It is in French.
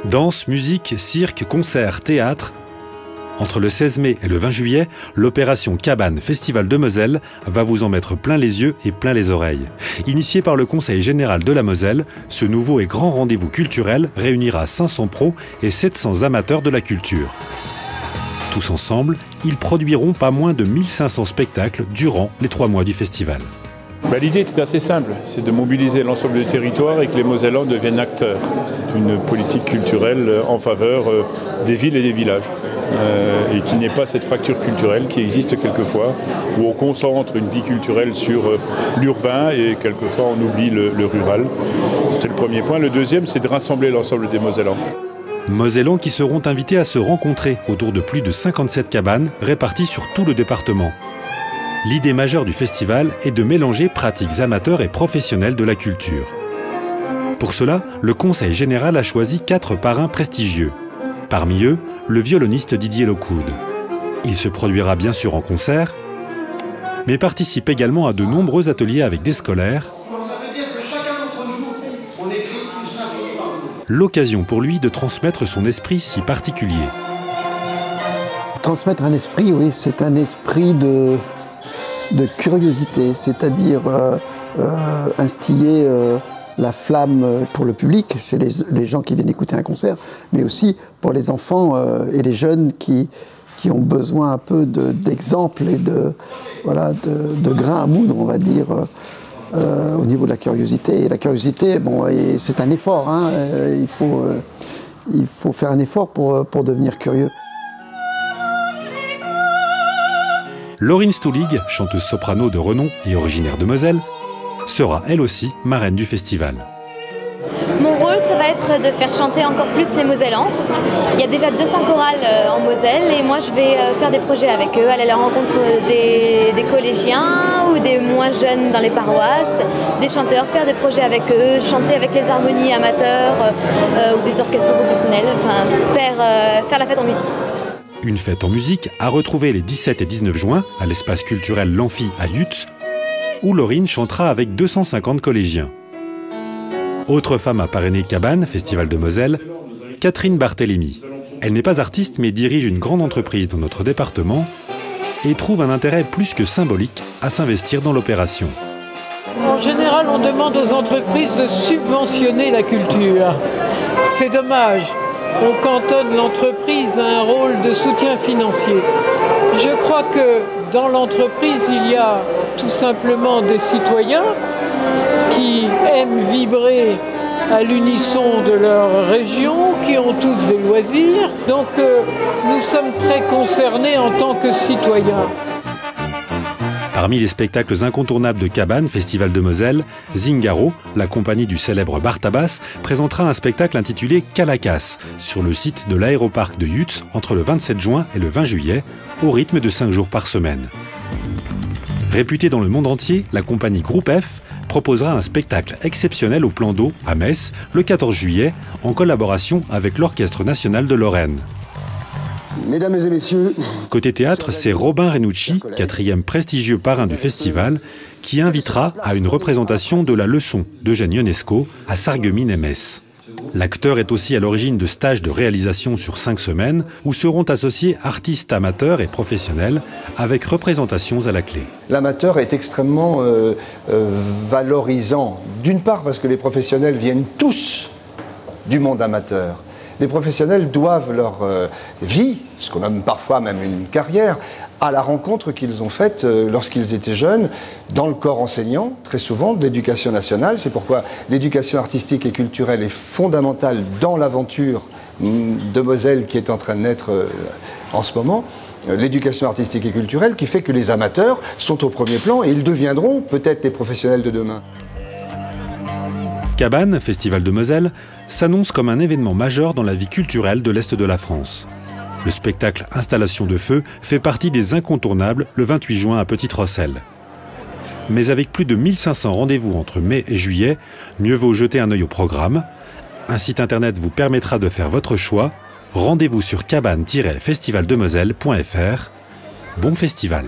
Danse, musique, cirque, concerts, théâtre. Entre le 16 mai et le 20 juillet, l'opération Cabane Festival de Moselle va vous en mettre plein les yeux et plein les oreilles. Initié par le Conseil général de la Moselle, ce nouveau et grand rendez-vous culturel réunira 500 pros et 700 amateurs de la culture. Tous ensemble, ils produiront pas moins de 1500 spectacles durant les 3 mois du festival. L'idée est assez simple, c'est de mobiliser l'ensemble du territoire et que les Mosellans deviennent acteurs d'une politique culturelle en faveur des villes et des villages. Et qu'il n'y ait pas cette fracture culturelle qui existe quelquefois, où on concentre une vie culturelle sur l'urbain et quelquefois on oublie le rural. C'était le premier point. Le deuxième, c'est de rassembler l'ensemble des Mosellans. Mosellans qui seront invités à se rencontrer autour de plus de 57 cabanes réparties sur tout le département. L'idée majeure du festival est de mélanger pratiques amateurs et professionnels de la culture. Pour cela, le Conseil général a choisi 4 parrains prestigieux. Parmi eux, le violoniste Didier Lockwood. Il se produira bien sûr en concert, mais participe également à de nombreux ateliers avec des scolaires. L'occasion pour lui de transmettre son esprit si particulier. Transmettre un esprit, oui, c'est un esprit de curiosité, c'est-à-dire instiller la flamme pour le public, chez les gens qui viennent écouter un concert, mais aussi pour les enfants et les jeunes qui ont besoin un peu d'exemples et de grains à moudre, on va dire, au niveau de la curiosité. Et la curiosité, bon, c'est un effort, hein, il faut faire un effort pour devenir curieux. Laurine Stoulig, chanteuse soprano de renom et originaire de Moselle, sera elle aussi marraine du festival. Mon rôle, ça va être de faire chanter encore plus les Mosellans. Il y a déjà 200 chorales en Moselle et moi je vais faire des projets avec eux, aller à la rencontre des collégiens ou des moins jeunes dans les paroisses, des chanteurs, faire des projets avec eux, chanter avec les harmonies amateurs ou des orchestres professionnels, enfin faire la fête en musique. Une fête en musique à retrouver les 17 et 19 juin à l'espace culturel L'Amphi à Yutz, où Laurine chantera avec 250 collégiens. Autre femme à parrainer Cabane, Festival de Moselle, Catherine Barthélémy. Elle n'est pas artiste mais dirige une grande entreprise dans notre département et trouve un intérêt plus que symbolique à s'investir dans l'opération. En général, on demande aux entreprises de subventionner la culture. C'est dommage. On cantonne l'entreprise à un rôle de soutien financier. Je crois que dans l'entreprise, il y a tout simplement des citoyens qui aiment vibrer à l'unisson de leur région, qui ont tous des loisirs. Donc nous sommes très concernés en tant que citoyens. Parmi les spectacles incontournables de Cabane, Festival de Moselle, Zingaro, la compagnie du célèbre Bartabas, présentera un spectacle intitulé Calacasse sur le site de l'aéroparc de Yutz entre le 27 juin et le 20 juillet, au rythme de 5 jours par semaine. Réputée dans le monde entier, la compagnie Groupe F proposera un spectacle exceptionnel au Plan d'Eau à Metz le 14 juillet en collaboration avec l'Orchestre national de Lorraine. Mesdames et messieurs. Côté théâtre, c'est Robin Renucci, 4e prestigieux parrain du festival, qui invitera à une représentation de La Leçon d'Eugène Ionesco à Sarreguemines et Metz. L'acteur est aussi à l'origine de stages de réalisation sur 5 semaines où seront associés artistes amateurs et professionnels avec représentations à la clé. L'amateur est extrêmement valorisant, d'une part parce que les professionnels viennent tous du monde amateur. Les professionnels doivent leur vie, ce qu'on nomme parfois même une carrière, à la rencontre qu'ils ont faite lorsqu'ils étaient jeunes, dans le corps enseignant, très souvent, de l'éducation nationale. C'est pourquoi l'éducation artistique et culturelle est fondamentale dans l'aventure de Moselle qui est en train de naître en ce moment. L'éducation artistique et culturelle qui fait que les amateurs sont au premier plan et ils deviendront peut-être les professionnels de demain. Cabane, Festival de Moselle, s'annonce comme un événement majeur dans la vie culturelle de l'Est de la France. Le spectacle Installation de feu fait partie des incontournables le 28 juin à Petite-Rosselle. Mais avec plus de 1500 rendez-vous entre mai et juillet, mieux vaut jeter un œil au programme. Un site internet vous permettra de faire votre choix. Rendez-vous sur cabane-festivaldemoselle.fr. Bon festival!